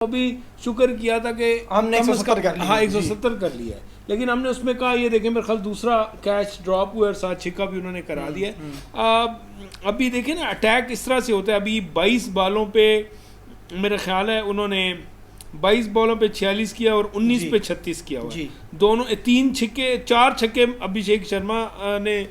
अभी शुक्र किया था कि हमने 170 कर लिया। हाँ 170 कर लिया है, लेकिन हमने उसमें कहा ये देखें मेरे ख्याल दूसरा कैच ड्रॉप हुआ और साथ छिक्का भी उन्होंने करा दिया है। अभी देखें ना अटैक इस तरह से होता है। अभी 22 बॉलों पे मेरा ख्याल है उन्होंने 22 बॉलों पे 46 किया और 19 पे 36 किया हुआ है। दोनों 4 छक्के अभिषेक शर्मा ने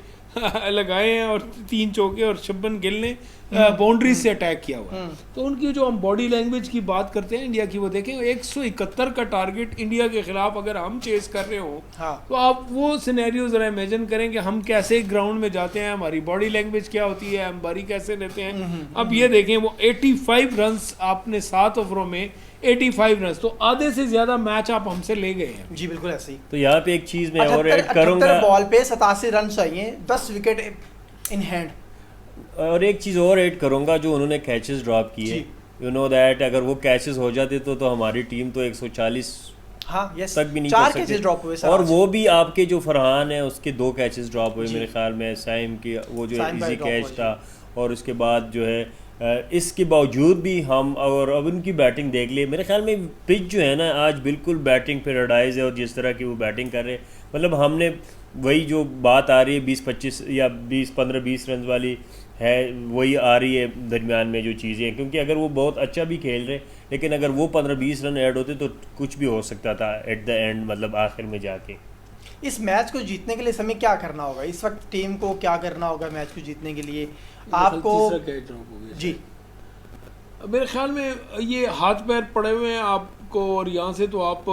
लगाए हैं और 3 चौके और शुभमन गिल ने बाउंड्री से अटैक किया हुआ है। तो उनकी जो हम बॉडी लैंग्वेज की बात करते हैं इंडिया की, वो देखें 171 का टारगेट इंडिया के खिलाफ अगर हम चेस कर रहे हो तो आप वो सिनेरियो जरा इमेजिन करें कि हम कैसे ग्राउंड में जाते हैं, हमारी बॉडी लैंग्वेज क्या होती है, हम बारी कैसे लेते हैं। अब ये देखें वो 85 रन आपने 7 ओवरों में 85 रन, तो आधे से ज्यादा मैच आप हमसे ले गए हैं। जी बिल्कुल ऐसे ही। तो यहाँ पे एक चीज मैं और ऐड करूंगा, बॉल पे 87 रन चाहिए, 10 विकेट इन हैंड। और एक चीज और ऐड करूंगा जो उन्होंने कैचेस ड्रॉप किए, यू नो दैट अगर वो कैचेस हो जाते तो हमारी टीम तो 140 तक भी नहीं कर सकती। ड्रॉप हुए और वो भी आपके जो फरहान है उसके 2 कैचेस ड्रॉप हुए मेरे ख्याल में, साइम की वो जो इजी कैच था, और उसके बाद जो है इसके बावजूद भी हम, और अब उनकी बैटिंग देख लिए, मेरे ख्याल में पिच जो है ना आज बिल्कुल बैटिंग पैराडाइज है। और जिस तरह की वो बैटिंग कर रहे हैं, मतलब हमने वही जो बात आ रही है 20-25 या 15-20 रन वाली है, वही आ रही है दरमियान में जो चीज़ें, क्योंकि अगर वो बहुत अच्छा भी खेल रहे लेकिन अगर वो 15-20 रन ऐड होते तो कुछ भी हो सकता था एट द एंड, मतलब आखिर में जाके। इस मैच को जीतने के लिए हमें क्या करना होगा, इस वक्त टीम को क्या करना होगा मैच को जीतने के लिए? आपको जी मेरे ख्याल में ये हाथ पैर पड़े हुए हैं आपको, और यहाँ से तो आप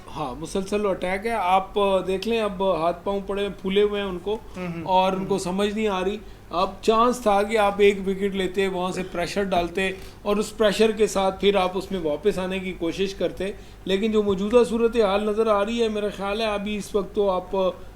हाँ मुसलसल अटैक है। आप देख लें अब हाथ पांव पड़े फूले हुए हैं उनको, और उनको समझ नहीं आ रही। अब चांस था कि आप 1 विकेट लेते, वहाँ से प्रेशर डालते और उस प्रेशर के साथ फिर आप उसमें वापस आने की कोशिश करते, लेकिन जो मौजूदा सूरत हाल नज़र आ रही है मेरा ख्याल है अभी इस वक्त तो आप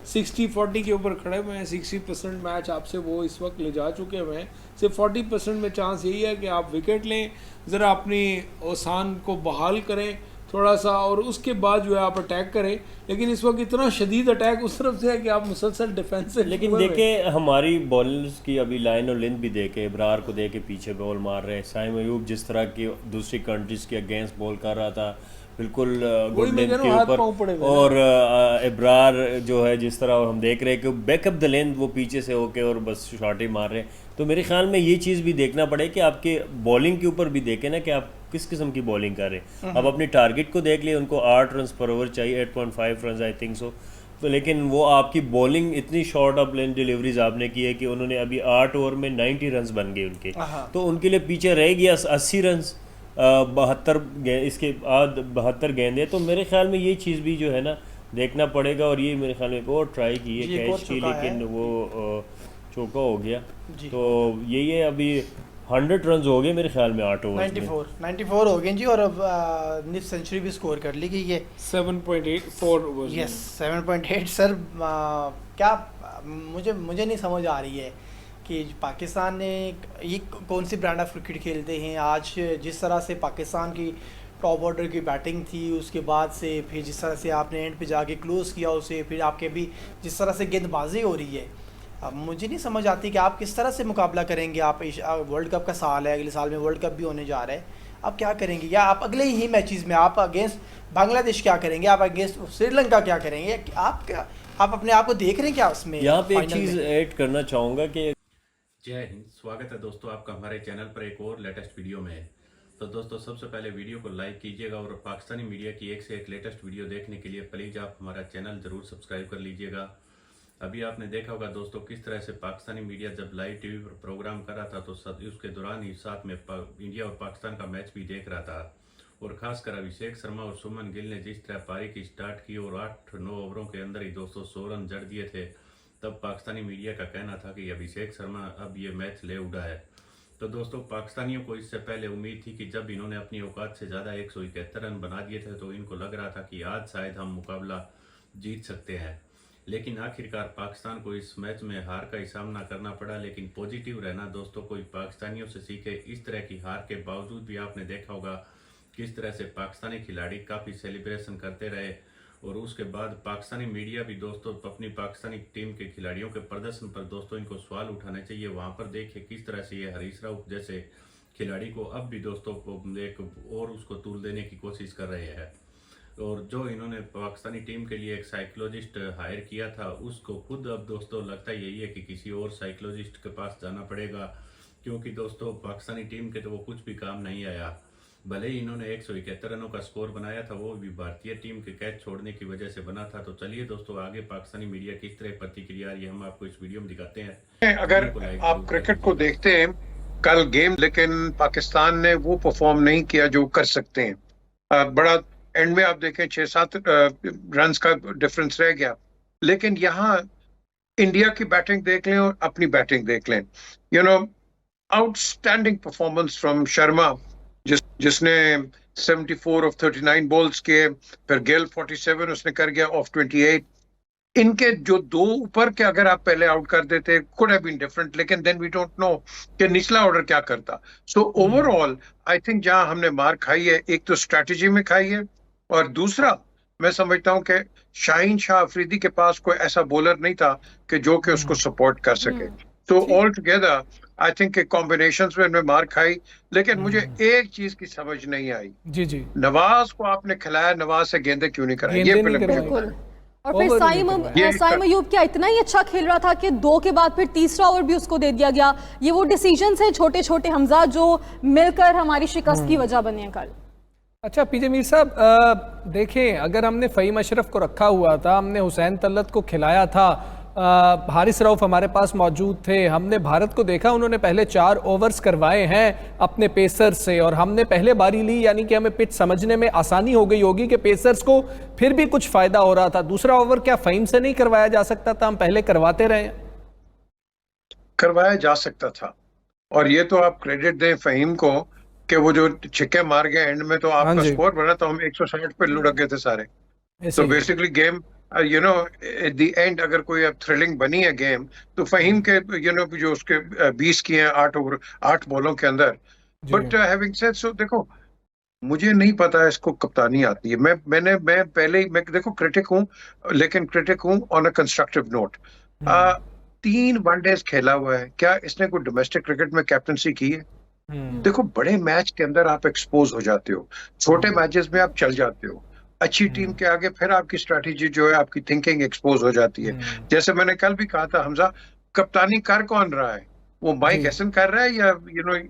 60-40 के ऊपर खड़े हुए हैं। 60% मैच आपसे वो इस वक्त ले जा चुके हुए हैं। सिर्फ 40% में चांस यही है कि आप विकेट लें, ज़रा अपनी ओसान को बहाल करें थोड़ा सा, और उसके बाद जो है आप अटैक करें। लेकिन इस वक्त इतना शदीद अटैक उस तरफ से है कि आप मुसलसल डिफेंस से, लेकिन देखे हमारी बॉलर्स की अभी लाइन और लेंथ भी देखे, इब्रार को देखे पीछे बॉल मार रहे हैं, साइम अयूब जिस तरह की दूसरी कंट्रीज के अगेंस्ट बॉल कर रहा था बिल्कुल गुड लेंथ के ऊपर, और इब्रार जो है जिस तरह हम देख रहे हैं कि बैकअप द लेंथ वो पीछे से होके और बस शॉट ही मार रहे हैं। तो मेरे ख्याल में ये चीज़ भी देखना पड़े कि आपके बॉलिंग के ऊपर भी देखें ना कि आप किस किस्म की बॉलिंग कर रहे हैं। अब अपने टारगेट को देख लिए, उनको 8 रन पर ओवर चाहिए, 8.5 रन आई थिंक सो। तो लेकिन वो आपकी बॉलिंग इतनी शॉर्ट ऑफ लेंथ डिलीवरीज आपने की है कि उन्होंने अभी 8 ओवर में 90 रन बन गए उनके, तो उनके लिए पीछे रह गया 80 रन, 72 गेंदें। तो मेरे ख्याल में ये चीज़ भी जो है ना देखना पड़ेगा। और ये मेरे ख्याल में एक और ट्राई की है कैच की, लेकिन वो चौका हो गया। तो यही है, अभी 100 रन हो गए मेरे ख्याल में 8 ओवर 94 हो गए जी, और अब निफ सेंचुरी भी स्कोर कर ली गई है 7.84 ओवर। यस 7.8। सर क्या मुझे नहीं समझ आ रही है कि पाकिस्तान ने ये कौन सी ब्रांड ऑफ क्रिकेट खेलते हैं आज। जिस तरह से पाकिस्तान की टॉप ऑर्डर की बैटिंग थी, उसके बाद से फिर जिस तरह से आपने एंड पे जाके क्लोज़ किया उसे, फिर आपके भी जिस तरह से गेंदबाजी हो रही है, अब मुझे नहीं समझ आती कि आप किस तरह से मुकाबला करेंगे। आप वर्ल्ड कप का साल है, अगले साल में वर्ल्ड कप भी होने जा रहा है, आप क्या करेंगे? या आप अगले ही मैचेस में आप अगेंस्ट बांग्लादेश क्या करेंगे, आप अगेंस्ट श्रीलंका क्या करेंगे? आप अपने आप को देख रहे हैं क्या उसमें? यहाँ पे एक चीज़ ऐड करना चाहूँगा कि जय हिंद, स्वागत है दोस्तों आपका हमारे चैनल पर एक और लेटेस्ट वीडियो में। तो दोस्तों सबसे पहले वीडियो को लाइक कीजिएगा, और पाकिस्तानी मीडिया की एक से एक लेटेस्ट वीडियो देखने के लिए प्लीज़ आप हमारा चैनल ज़रूर सब्सक्राइब कर लीजिएगा। अभी आपने देखा होगा दोस्तों किस तरह से पाकिस्तानी मीडिया जब लाइव टीवी पर प्रोग्राम कर रहा था तो उसके दौरान ही साथ में इंडिया और पाकिस्तान का मैच भी देख रहा था। और खासकर अभिषेक शर्मा और शुभमन गिल ने जिस तरह पारी की स्टार्ट की और 8-9 ओवरों के अंदर ही दोस्तों 100 रन जड़ दिए थे, तब पाकिस्तानी मीडिया का कहना था कि अभिषेक शर्मा अब ये मैच ले उड़ा है। तो दोस्तों पाकिस्तानियों को इससे पहले उम्मीद थी कि जब इन्होंने अपनी औकात से ज़्यादा 171 रन बना दिए थे तो इनको लग रहा था कि आज शायद हम मुकाबला जीत सकते हैं। लेकिन आखिरकार पाकिस्तान को इस मैच में हार का ही सामना करना पड़ा। लेकिन पॉजिटिव रहना दोस्तों कोई पाकिस्तानियों से सीखे। इस तरह की हार के बावजूद भी आपने देखा होगा किस तरह से पाकिस्तानी खिलाड़ी काफ़ी सेलिब्रेशन करते रहे, और उसके बाद पाकिस्तानी मीडिया भी दोस्तों अपनी पाकिस्तानी टीम के खिलाड़ियों के प्रदर्शन पर दोस्तों इनको सवाल उठाने चाहिए। वहां पर देखिए किस तरह से ये हरीश राउत जैसे खिलाड़ी को अब भी दोस्तों एक और उसको तूल देने की कोशिश कर रहे हैं। और जो इन्होंने पाकिस्तानी टीम के लिए एक साइकोलॉजिस्ट हायर किया था, उसको खुद अब दोस्तों लगता यही है कि किसी और साइकोलॉजिस्ट के पास जाना पड़ेगा, क्योंकि दोस्तों पाकिस्तानी टीम के तो वो कुछ भी काम नहीं आया। भले ही इन्होंने 171 रनों का स्कोर बनाया था, वो भी भारतीय टीम के कैच छोड़ने की वजह से बना था। तो चलिए दोस्तों, आगे पाकिस्तानी मीडिया किस तरह प्रतिक्रिया आ रही है हम आपको इस वीडियो में दिखाते हैं। अगर आप क्रिकेट को देखते हैं कल गेम, लेकिन पाकिस्तान ने वो परफॉर्म नहीं किया जो कर सकते हैं। बड़ा एंड में आप देखें 6-7 रन का डिफरेंस रह गया, लेकिन यहाँ इंडिया की बैटिंग देख लें और अपनी बैटिंग देख लें। आउटस्टैंडिंग परफॉर्मेंस फ्रॉम शर्मा, जिसने 74 ऑफ 39 बॉल्स किए, फिर गेल 47 उसने कर गया ऑफ 28। इनके जो दो ऊपर के अगर आप पहले आउट कर देते कुड हैव बीन डिफरेंट, लेकिन देन वी डोंट नो कि निचला ऑर्डर क्या करता। सो ओवरऑल आई थिंक जहां हमने मार खाई है, एक तो स्ट्रैटेजी में खाई है, और दूसरा मैं समझता हूं कि शाहीन शाह अफरीदी के पास कोई ऐसा बॉलर नहीं था कि जो कि उसको सपोर्ट कर सके। तो all together I think combinations में इन्होंने मार खाई। लेकिन मुझे एक चीज की समझ नहीं आई, जी नवाज को आपने खिलाया, नवाज से गेंदें क्यों नहीं कराई? ये बिल्कुल। और फिर साइम अयूब क्या इतना ही अच्छा खेल रहा था कि 2 के बाद फिर तीसरा ओवर भी उसको दे दिया गया। ये वो डिसीजंस हैं छोटे छोटे हमजा जो मिलकर हमारी शिकस्त की वजह बने हैं कल। अच्छा पीजे मीर साहब, देखें अगर हमने फ़हीम अशरफ को रखा हुआ था, हमने हुसैन तलत को खिलाया था, हारिस रऊफ हमारे पास मौजूद थे, हमने भारत को देखा उन्होंने पहले 4 ओवर्स करवाए हैं अपने पेसर से, और हमने पहले बारी ली, यानी कि हमें पिच समझने में आसानी हो गई होगी कि पेसर्स को फिर भी कुछ फ़ायदा हो रहा था। दूसरा ओवर क्या फ़हीम से नहीं करवाया जा सकता था? हम पहले करवाते रहे। करवाया जा सकता था, और ये तो आप क्रेडिट दें फ़हीम को कि वो जो छिक्के मार गए एंड में, तो आपका स्कोर बना तो हम 160 पे लुढ़क गए थे सारे। तो basically game at the end अगर कोई अब थ्रिलिंग बनी है गेम, तो फ़हीम के जो उसके 20 किए हैं 8 बॉलों के अंदर। बट हैविंग सेड सो, देखो मुझे नहीं पता इसको कप्तानी आती है। मैं पहले ही देखो क्रिटिक हूँ, लेकिन क्रिटिक हूँ on a constructive note. 3 one-days खेला हुआ है, क्या इसने कोई डोमेस्टिक क्रिकेट में कैप्टनसी की है? देखो बड़े मैच के अंदर आप एक्सपोज हो जाते हो, छोटे मैचेस में आप चल जाते हो, अच्छी टीम के आगे फिर आपकी स्ट्रैटेजी जो है, आपकी थिंकिंग एक्सपोज हो जाती है। जैसे मैंने कल भी कहा था, हमजा कप्तानी कर कौन रहा है? वो माइक हैसन कर रहा है या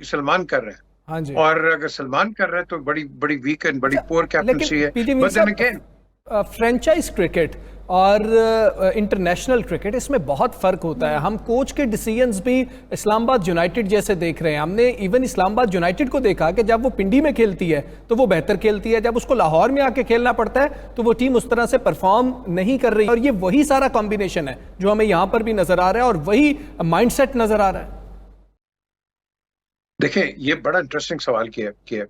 सलमान कर रहा है? हाँ जी। और अगर सलमान कर रहा है तो बड़ी वीक एंड बड़ी पोर कैप्टनसी है। But then again franchise cricket और इंटरनेशनल क्रिकेट, इसमें बहुत फ़र्क होता है। हम कोच के डिसीजंस भी इस्लामाबाद यूनाइटेड जैसे देख रहे हैं। हमने इवन इस्लामाबाद यूनाइटेड को देखा कि जब वो पिंडी में खेलती है तो वो बेहतर खेलती है, जब उसको लाहौर में आके खेलना पड़ता है तो वो टीम उस तरह से परफॉर्म नहीं कर रही। और ये वही सारा कॉम्बिनेशन है जो हमें यहाँ पर भी नज़र आ रहा है, और वही माइंडसेट नज़र आ रहा है। देखें, ये बड़ा इंटरेस्टिंग सवाल किया।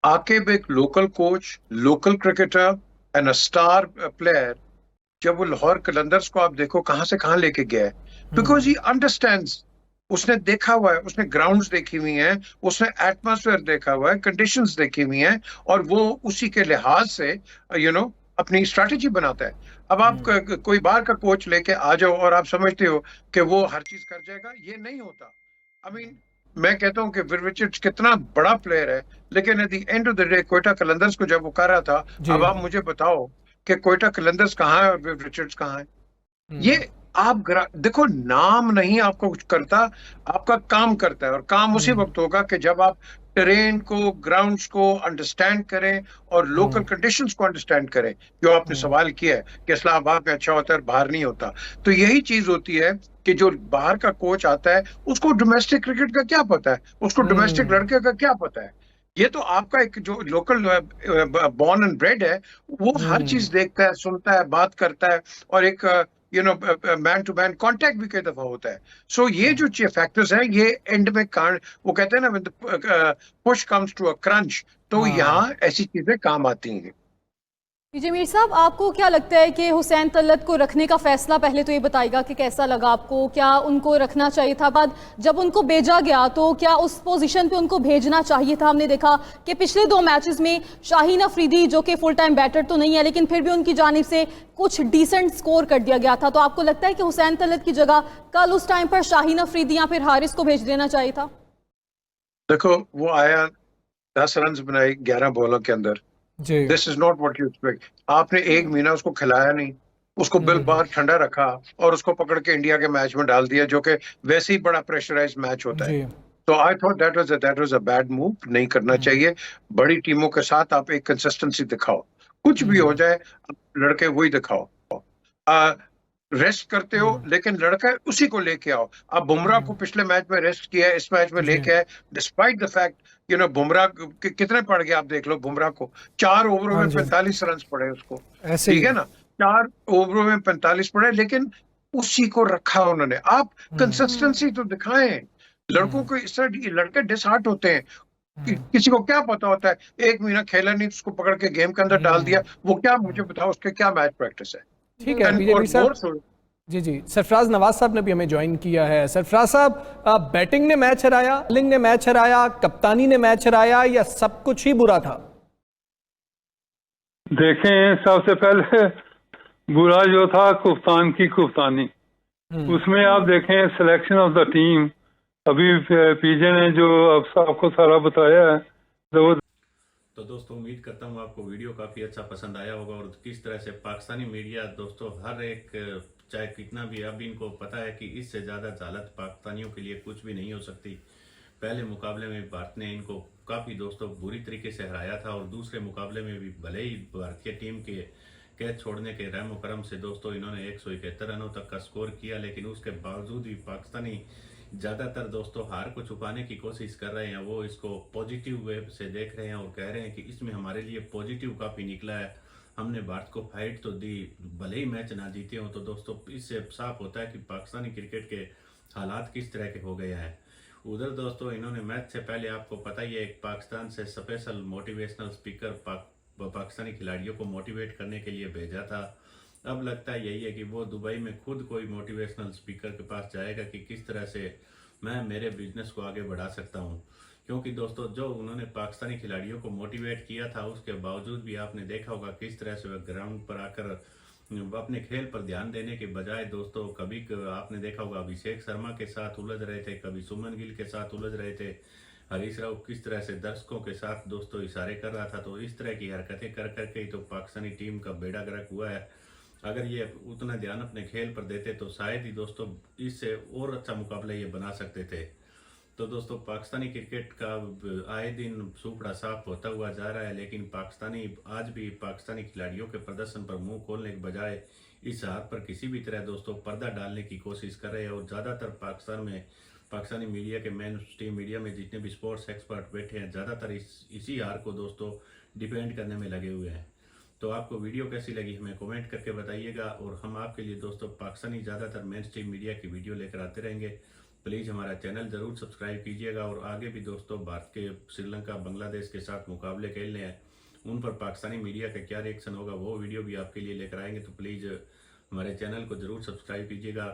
आकिब एक local coach, local cricketer and a star player, जब वो लाहौर कलंदर्स को आप देखो कहां से कहां लेके गया है, बिकॉज ही अंडरस्टैंड्स। उसने देखा हुआ है, उसने ग्राउंड्स देखी हुई हैं, उसने एटमॉस्फेयर देखा हुआ है, कंडीशंस देखी हुई हैं, और वो उसी के लिहाज से अपनी स्ट्रैटेजी बनाता है। अब आप कोई बाहर का कोच लेके आ जाओ और आप समझते हो कि वो हर चीज कर जाएगा, ये नहीं होता। आई मीन मैं कहता हूं कि विल रिचर्ड्स कितना बड़ा प्लेयर है, लेकिन at the end of the day Quetta Qalandars को जब वो कर रहा था, अब आप मुझे बताओ कि क्वेटा कलंदर्स कहाँ है और विव रिचर्ड्स कहाँ है? ये आप देखो, नाम नहीं आपको कुछ करता, आपका काम करता है। और काम उसी वक्त होगा कि जब आप टेरेन को, ग्राउंड्स को अंडरस्टैंड करें और लोकल कंडीशंस को अंडरस्टैंड करें। जो आपने सवाल किया है कि इस्लामाबाद में अच्छा होता है, बाहर नहीं होता, तो यही चीज होती है कि जो बाहर का कोच आता है उसको डोमेस्टिक क्रिकेट का क्या पता है, उसको डोमेस्टिक लड़के का क्या पता है। ये तो आपका एक जो लोकल बॉर्न एंड ब्रेड है, वो हर चीज देखता है, सुनता है, बात करता है, और एक मैन टू मैन कांटेक्ट भी कई दफा होता है। सो ये जो फैक्टर्स हैं, ये एंड में वो कहते हैं ना, push comes to a crunch, तो यहाँ ऐसी चीजें काम आती हैं। पीजे मीर साहब, आपको क्या लगता है कि हुसैन तलत को रखने का फैसला, पहले तो ये बताइएगा कि कैसा लगा आपको? क्या उनको रखना चाहिए था? बाद जब उनको भेजा गया तो क्या उस पोजीशन पे उनको भेजना चाहिए था? हमने देखा कि पिछले 2 मैचेस में शाहीन अफरीदी, जो कि फुल टाइम बैटर तो नहीं है, लेकिन फिर भी उनकी जानिब से कुछ डिसेंट स्कोर कर दिया गया था। तो आपको लगता है कि हुसैन तलत की जगह कल उस टाइम पर शाहीन अफरीदी या फिर हारिस को भेज देना चाहिए था? देखो वो आया 10 रन बनाए 11 बॉलों के अंदर। जी this is not what you expect. आपने एक महीना उसको खिलाया नहीं, उसको बिल बाहर ठंडा रखा और उसको पकड़ के इंडिया के मैच में डाल दिया, जो कि वैसे ही बड़ा प्रेशराइज मैच होता है। जी तो I thought that was a bad move. नहीं करना चाहिए। बड़ी टीमों के साथ आप एक कंसिस्टेंसी दिखाओ, कुछ भी हो जाए लड़के वही दिखाओ। रेस्ट करते हो लेकिन लड़का उसी को लेके आओ। अब बुमराह को पिछले मैच में रेस्ट किया, इस मैच में लेके आए, डिस्पाइट द फैक्ट बुमराह कितने पड़ गए आप देख लो। बुमराह को 4 ओवरों हाँ में जी 45 रन पड़े उसको, ऐसे ही ठीक है ना, 4 ओवरों में 45 पड़े, लेकिन उसी को रखा उन्होंने। आप कंसिस्टेंसी तो दिखाएं। लड़कों को इस तरह लड़के डिसहार्ट होते हैं। किसी को क्या पता होता है, एक महीना खेला नहीं, उसको पकड़ के गेम के अंदर डाल दिया, वो क्या, मुझे बताओ उसके क्या मैच प्रैक्टिस है। ठीक है पीजे और मीर साहब। more so- जी जी, सरफराज नवाज साहब ने भी हमें ज्वाइन किया है। सरफराज साहब, बैटिंग ने मैच हराया, बॉलिंग ने मैच हराया, कप्तानी ने मैच हराया, या सब कुछ ही बुरा था? देखें, सबसे पहले बुरा जो था कप्तान की कप्तानी, उसमें आप देखें सिलेक्शन ऑफ द टीम। अभी पीजे ने जो अब आपको सारा बताया है तो दोस्तों उम्मीद करता हूँ आपको वीडियो काफ़ी अच्छा पसंद आया होगा और किस तरह से पाकिस्तानी मीडिया दोस्तों हर एक, चाहे कितना भी, अब इनको पता है कि इससे ज़्यादा हालत पाकिस्तानियों के लिए कुछ भी नहीं हो सकती। पहले मुकाबले में भारत ने इनको काफ़ी दोस्तों बुरी तरीके से हराया था और दूसरे मुकाबले में भी भले ही भारतीय टीम के कैच छोड़ने के रहमो करम से दोस्तों इन्होंने 171 रनों तक का स्कोर किया, लेकिन उसके बावजूद भी पाकिस्तानी ज़्यादातर दोस्तों हार को छुपाने की कोशिश कर रहे हैं। वो इसको पॉजिटिव वे से देख रहे हैं और कह रहे हैं कि इसमें हमारे लिए पॉजिटिव काफ़ी निकला है, हमने भारत को फाइट तो दी, भले ही मैच ना जीते हो। तो दोस्तों इससे साफ होता है कि पाकिस्तानी क्रिकेट के हालात किस तरह के हो गए हैं। उधर दोस्तों इन्होंने मैच से पहले, आपको पता ही है, एक पाकिस्तान से स्पेशल मोटिवेशनल स्पीकर पाकिस्तानी खिलाड़ियों को मोटिवेट करने के लिए भेजा था। अब लगता है यही है कि वो दुबई में खुद कोई मोटिवेशनल स्पीकर के पास जाएगा कि किस तरह से मैं मेरे बिजनेस को आगे बढ़ा सकता हूं। क्योंकि दोस्तों जो उन्होंने पाकिस्तानी खिलाड़ियों को मोटिवेट किया था, उसके बावजूद भी आपने देखा होगा किस तरह से वह ग्राउंड पर आकर अपने खेल पर ध्यान देने के बजाय दोस्तों कभी आपने देखा होगा अभिषेक शर्मा के साथ उलझ रहे थे, कभी सुमन गिल के साथ उलझ रहे थे, हरीश राव किस तरह से दर्शकों के साथ दोस्तों इशारे कर रहा था। तो इस तरह की हरकतें कर करके ही तो पाकिस्तानी टीम का बेड़ा गर्क हुआ है। अगर ये उतना ध्यान अपने खेल पर देते तो शायद ही दोस्तों इससे और अच्छा मुकाबला ये बना सकते थे। तो दोस्तों पाकिस्तानी क्रिकेट का आए दिन सुपड़ा साफ होता हुआ जा रहा है, लेकिन पाकिस्तानी आज भी पाकिस्तानी खिलाड़ियों के प्रदर्शन पर मुंह खोलने के बजाय इस हार पर किसी भी तरह दोस्तों पर्दा डालने की कोशिश कर रहे हैं। और ज़्यादातर पाकिस्तान में पाकिस्तानी मीडिया के मेन स्ट्रीम मीडिया में जितने भी स्पोर्ट्स एक्सपर्ट बैठे हैं, ज़्यादातर इसी हार को दोस्तों डिपेंड करने में लगे हुए हैं। तो आपको वीडियो कैसी लगी हमें कमेंट करके बताइएगा और हम आपके लिए दोस्तों पाकिस्तानी ज़्यादातर मेन स्ट्रीम मीडिया की वीडियो लेकर आते रहेंगे। प्लीज़ हमारा चैनल ज़रूर सब्सक्राइब कीजिएगा और आगे भी दोस्तों भारत के श्रीलंका बांग्लादेश के साथ मुकाबले खेलने हैं, उन पर पाकिस्तानी मीडिया का क्या रिएक्शन होगा वो वीडियो भी आपके लिए लेकर आएंगे। तो प्लीज़ हमारे चैनल को ज़रूर सब्सक्राइब कीजिएगा।